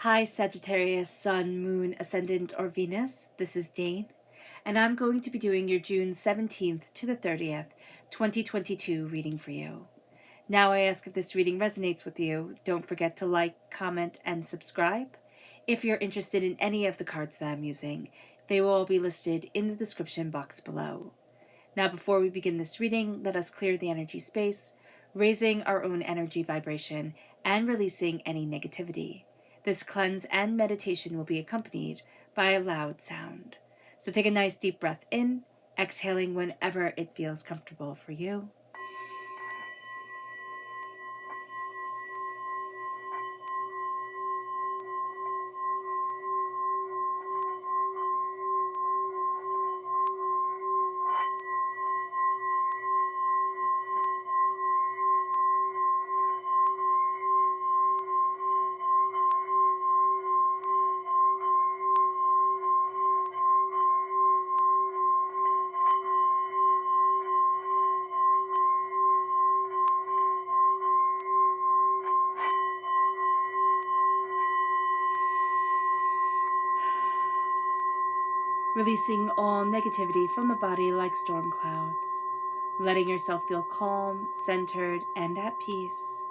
Hi Sagittarius, Sun, Moon, Ascendant, or Venus. This is Dane, and I'm going to be doing your June 17th to the 30th, 2022 reading for you. Now I ask if this reading resonates with you, don't forget to like, comment, and subscribe. If you're interested in any of the cards that I'm using, they will all be listed in the description box below. Now before we begin this reading, let us clear the energy space, raising our own energy vibration and releasing any negativity. This cleanse and meditation will be accompanied by a loud sound. So take a nice deep breath in, exhaling whenever it feels comfortable for you. Releasing all negativity from the body like storm clouds, letting yourself feel calm, centered, and at peace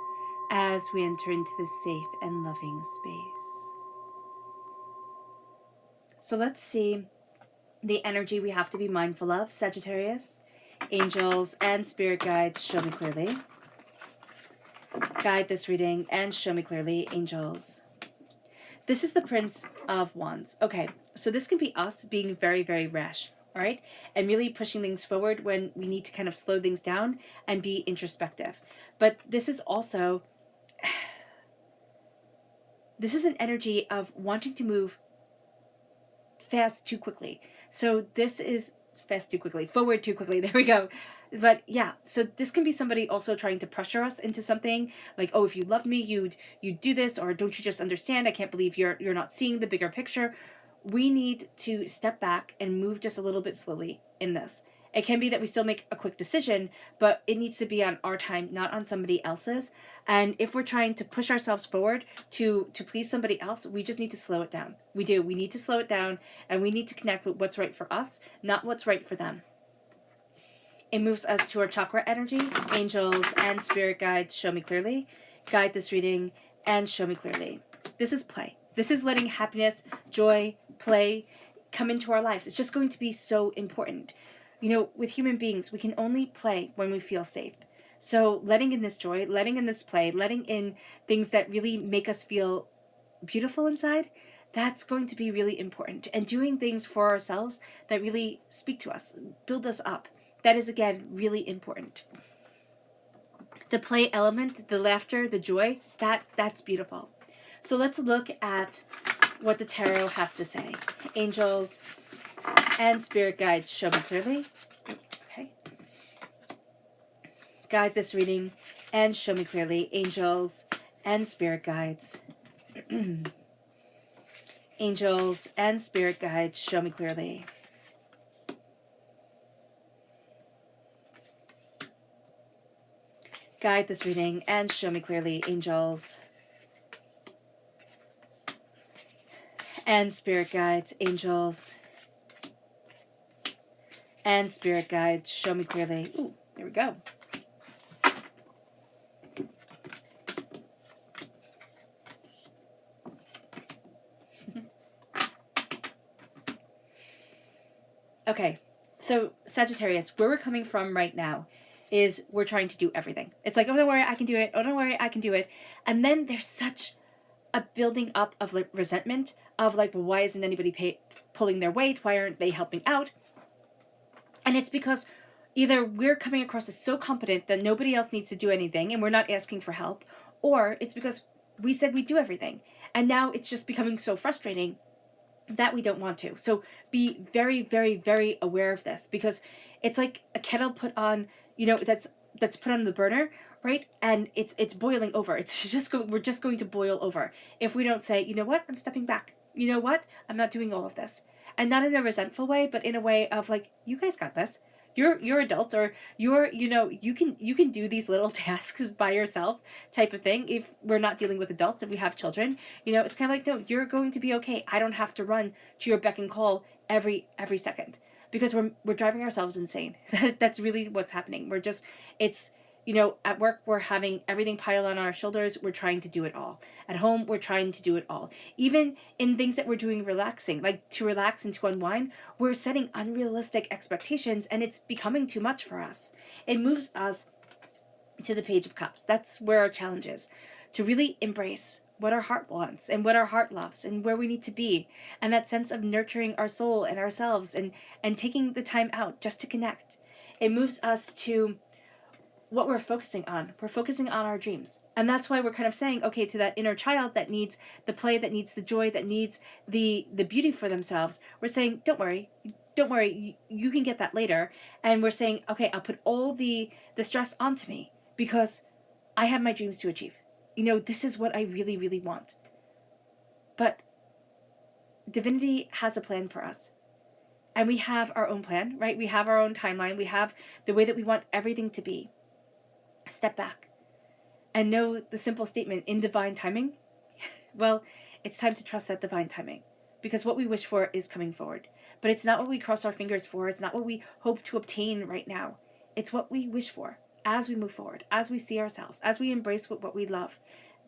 as we enter into this safe and loving space. So let's see the energy we have to be mindful of. Sagittarius, angels and spirit guides, show me clearly. Guide this reading and show me clearly, angels. This is the Prince of Wands. Okay, so this can be us being very, very rash, all right? And really pushing things forward when we need to kind of slow things down and be introspective. But this is also, this is an energy of wanting to move fast too quickly. So this is fast too quickly, forward too quickly, there we go. But yeah, so this can be somebody also trying to pressure us into something like, oh, if you loved me, you'd do this, or don't you just understand? I can't believe you're not seeing the bigger picture. We need to step back and move just a little bit slowly in this. It can be that we still make a quick decision, but it needs to be on our time, not on somebody else's. And if we're trying to push ourselves forward to please somebody else, we just need to slow it down. We need to slow it down, and we need to connect with what's right for us, not what's right for them. It moves us to our chakra energy. Angels and spirit guides, show me clearly. Guide this reading and show me clearly. This is play. This is letting happiness, joy, play come into our lives. It's just going to be so important. You know, with human beings, we can only play when we feel safe. So letting in this joy, letting in this play, letting in things that really make us feel beautiful inside, that's going to be really important. And doing things for ourselves that really speak to us, build us up. That is, again, really important. The play element, the laughter, the joy, that's beautiful. So let's look at what the tarot has to say. Angels and spirit guides, show me clearly. Okay. Guide this reading and show me clearly. Angels and spirit guides. Angels and spirit guides, show me clearly. Guide this reading and show me clearly, angels and spirit guides, angels and spirit guides, show me clearly. Ooh, there we go. Okay, so Sagittarius, where we're coming from right now is we're trying to do everything. It's like, oh, don't worry, I can do it. Oh, don't worry, I can do it. And then there's such a building up of like resentment of like, well, why isn't anybody pulling their weight? Why aren't they helping out? And it's because either we're coming across as so competent that nobody else needs to do anything and we're not asking for help, or it's because we said we'd do everything. And now it's just becoming so frustrating that we don't want to. So be very, very, very aware of this, because it's like a kettle put on, you know, that's put on the burner, right? And it's boiling over. We're just going to boil over if we don't say, you know what, I'm stepping back. You know what, I'm not doing all of this. And not in a resentful way, but in a way of like, you guys got this. you're adults, or you're, you can do these little tasks by yourself type of thing. If we're not dealing with adults, if we have children, it's kind of like, no, you're going to be okay. I don't have to run to your beck and call every second, because we're driving ourselves insane. That's really what's happening. It's at work, we're having everything piled on our shoulders. We're trying to do it all. At home, we're trying to do it all. Even in things that we're doing relaxing, like to relax and to unwind, we're setting unrealistic expectations, and it's becoming too much for us. It moves us to the Page of Cups. That's where our challenge is, to really embrace what our heart wants and what our heart loves and where we need to be, and that sense of nurturing our soul and ourselves, and taking the time out just to connect. It moves us to what we're focusing on. We're focusing on our dreams. And that's why we're kind of saying, okay, to that inner child that needs the play, that needs the joy, that needs the beauty for themselves, we're saying, don't worry, you can get that later. And we're saying, okay, I'll put all the stress onto me, because I have my dreams to achieve. This is what I really, really want. But divinity has a plan for us. And we have our own plan, right? We have our own timeline. We have the way that we want everything to be. Step back and know the simple statement, in divine timing. Well, it's time to trust that divine timing, because what we wish for is coming forward. But it's not what we cross our fingers for. It's not what we hope to obtain right now. It's what we wish for as we move forward, as we see ourselves, as we embrace what we love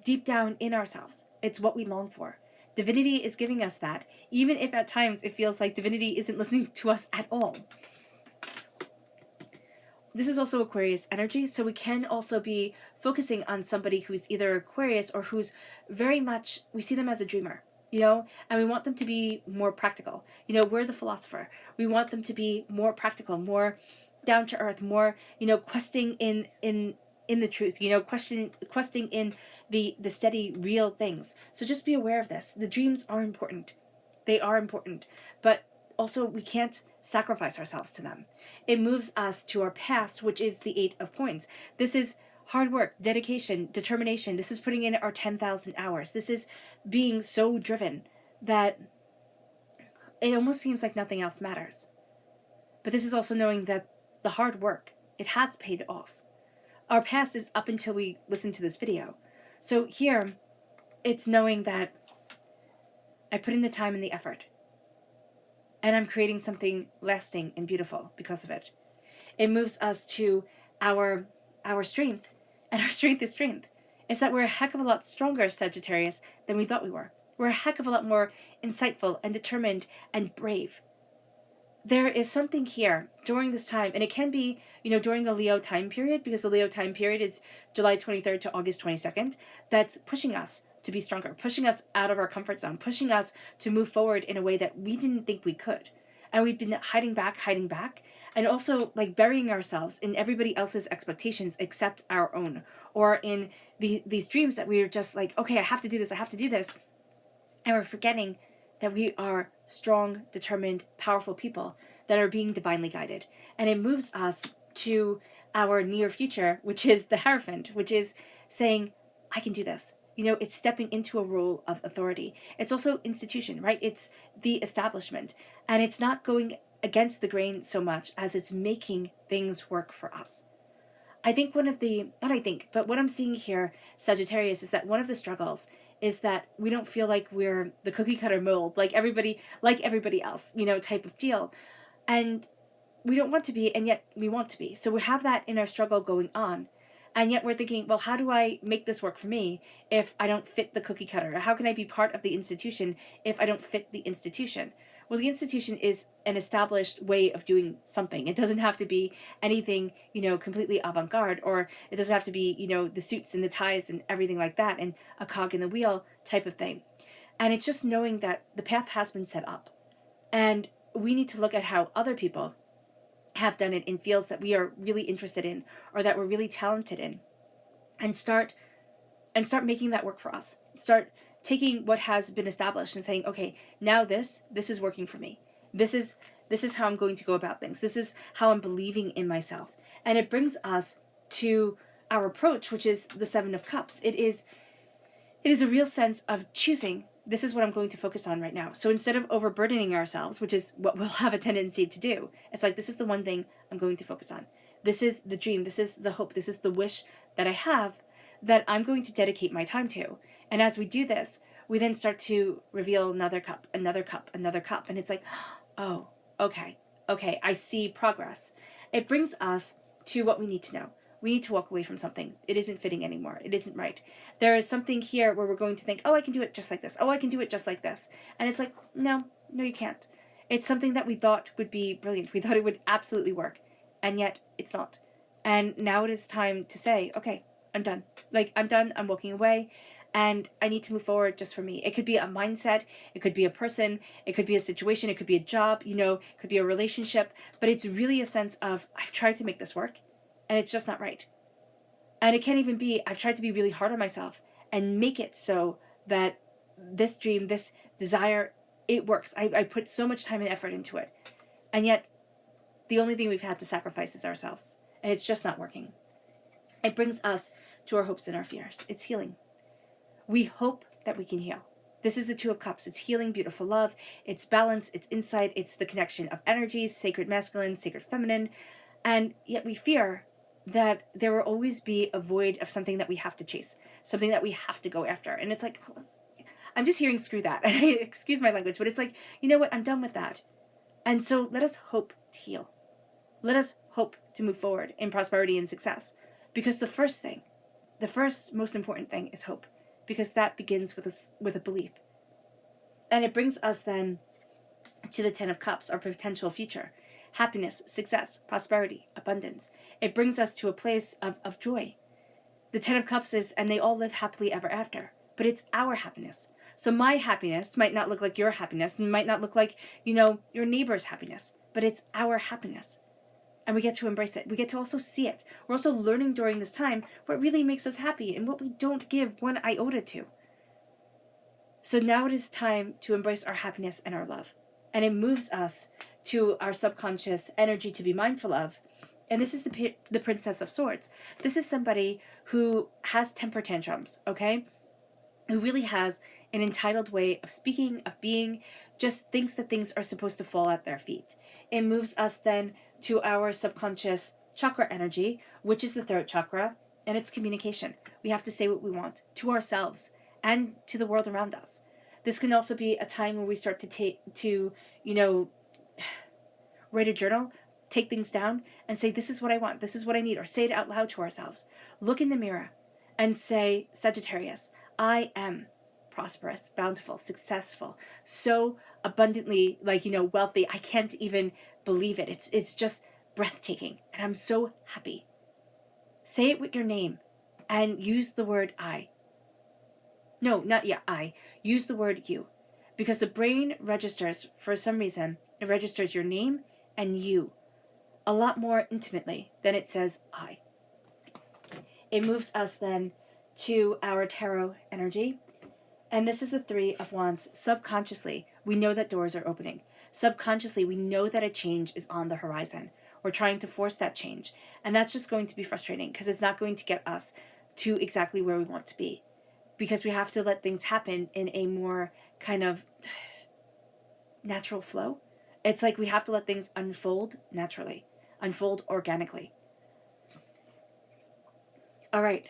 deep down in ourselves. It's what we long for. Divinity is giving us that, even if at times it feels like divinity isn't listening to us at all. This is also Aquarius energy, so we can also be focusing on somebody who's either Aquarius or who's very much, we see them as a dreamer, and we want them to be more practical. We're the philosopher. We want them to be more practical, more down to earth, more, questing in the truth, questing in the steady, real things. So just be aware of this. The dreams are important. They are important, but also we can't sacrifice ourselves to them. It moves us to our past, which is the 8 of Coins. This is hard work, dedication, determination. This is putting in our 10,000 hours. This is being so driven that it almost seems like nothing else matters. But this is also knowing that the hard work, it has paid off. Our past is up until we listen to this video. So here, it's knowing that I put in the time and the effort, and I'm creating something lasting and beautiful because of it. It moves us to our strength, and our strength is strength. It's that we're a heck of a lot stronger, Sagittarius, than we thought we were. We're a heck of a lot more insightful and determined and brave. There is something here during this time, and it can be, during the Leo time period, because the Leo time period is July 23rd to August 22nd, that's pushing us to be stronger, pushing us out of our comfort zone, pushing us to move forward in a way that we didn't think we could. And we've been hiding back, and also like burying ourselves in everybody else's expectations except our own, or in these dreams that we are just like, okay, I have to do this, and we're forgetting that we are strong, determined, powerful people that are being divinely guided. And it moves us to our near future, which is the Hierophant, which is saying, I can do this. It's stepping into a role of authority. It's also institution, right? It's the establishment. And it's not going against the grain so much as it's making things work for us. I think what I'm seeing here, Sagittarius, is that one of the struggles is that we don't feel like we're the cookie cutter mold, like everybody else, type of deal. And we don't want to be, and yet we want to be. So we have that inner struggle going on. And yet we're thinking, well, how do I make this work for me if I don't fit the cookie cutter? How can I be part of the institution if I don't fit the institution? Well, the institution is an established way of doing something. It doesn't have to be anything, completely avant-garde, or it doesn't have to be, the suits and the ties and everything like that, and a cog in the wheel type of thing. And it's just knowing that the path has been set up. And we need to look at how other people have done it in fields that we are really interested in, or that we're really talented in, and start making that work for us. Start taking what has been established and saying, okay, now this is working for me. This is how I'm going to go about things. This is how I'm believing in myself. And it brings us to our approach, which is the 7 of Cups. It is a real sense of choosing this is what I'm going to focus on right now. So instead of overburdening ourselves, which is what we'll have a tendency to do, it's like, this is the one thing I'm going to focus on. This is the dream. This is the hope. This is the wish that I have that I'm going to dedicate my time to. And as we do this, we then start to reveal another cup, another cup, another cup. And it's like, oh, okay, I see progress. It brings us to what we need to know. We need to walk away from something. It isn't fitting anymore. It isn't right. There is something here where we're going to think, oh, I can do it just like this. Oh, I can do it just like this. And it's like, no, you can't. It's something that we thought would be brilliant. We thought it would absolutely work. And yet it's not. And now it is time to say, okay, I'm done. Like, I'm done. I'm walking away. And I need to move forward just for me. It could be a mindset. It could be a person. It could be a situation. It could be a job. It could be a relationship. But it's really a sense of, I've tried to make this work. And it's just not right. And it can't even be, I've tried to be really hard on myself and make it so that this dream, this desire, it works. I put so much time and effort into it. And yet, the only thing we've had to sacrifice is ourselves. And it's just not working. It brings us to our hopes and our fears. It's healing. We hope that we can heal. This is the Two of Cups. It's healing, beautiful love. It's balance. It's insight. It's the connection of energies, sacred masculine, sacred feminine. And yet we fear that there will always be a void of something that we have to chase, something that we have to go after. And it's like, I'm just hearing screw that. Excuse my language, but it's like, you know what? I'm done with that. And so let us hope to heal. Let us hope to move forward in prosperity and success. Because the first most important thing is hope. Because that begins with a belief. And it brings us then to the Ten of Cups, our potential future. Happiness, success, prosperity, abundance. It brings us to a place of joy. The Ten of Cups is, and they all live happily ever after. But it's our happiness. So my happiness might not look like your happiness, and might not look like, your neighbor's happiness. But it's our happiness. And we get to embrace it. We get to also see it. We're also learning during this time what really makes us happy and what we don't give one iota to. So now it is time to embrace our happiness and our love. And it moves us to our subconscious energy to be mindful of. And this is the Princess of Swords. This is somebody who has temper tantrums, okay? Who really has an entitled way of speaking, of being, just thinks that things are supposed to fall at their feet. It moves us then to our subconscious chakra energy, which is the throat chakra, and it's communication. We have to say what we want to ourselves and to the world around us. This can also be a time where we start to write a journal, take things down, and say, this is what I want, this is what I need, or say it out loud to ourselves. Look in the mirror and say, Sagittarius, I am prosperous, bountiful, successful, so abundantly, wealthy. I can't even believe it. It's just breathtaking, and I'm so happy. Say it with your name, and use the word I. No, not yeah, I. Use the word you. Because the brain registers, for some reason, it registers your name and you a lot more intimately than it says I. It moves us then to our tarot energy. And this is the Three of Wands. Subconsciously, we know that doors are opening. Subconsciously, we know that a change is on the horizon. We're trying to force that change. And that's just going to be frustrating because it's not going to get us to exactly where we want to be. Because we have to let things happen in a more kind of natural flow. It's like we have to let things unfold naturally, unfold organically. All right,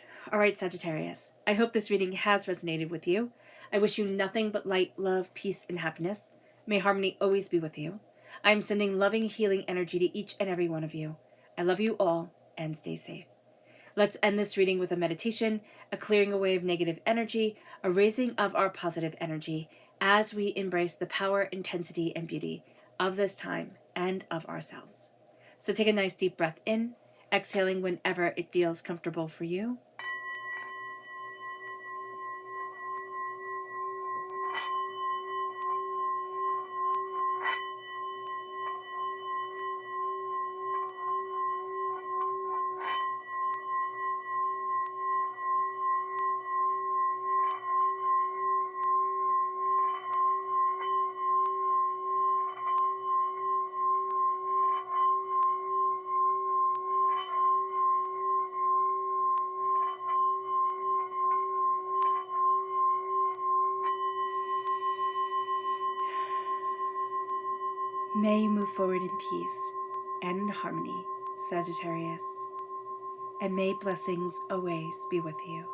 Sagittarius. I hope this reading has resonated with you. I wish you nothing but light, love, peace, and happiness. May harmony always be with you. I am sending loving, healing energy to each and every one of you. I love you all, and stay safe. Let's end this reading with a meditation, a clearing away of negative energy, a raising of our positive energy as we embrace the power, intensity, and beauty of this time and of ourselves. So take a nice deep breath in, exhaling whenever it feels comfortable for you. May you move forward in peace and in harmony, Sagittarius, and may blessings always be with you.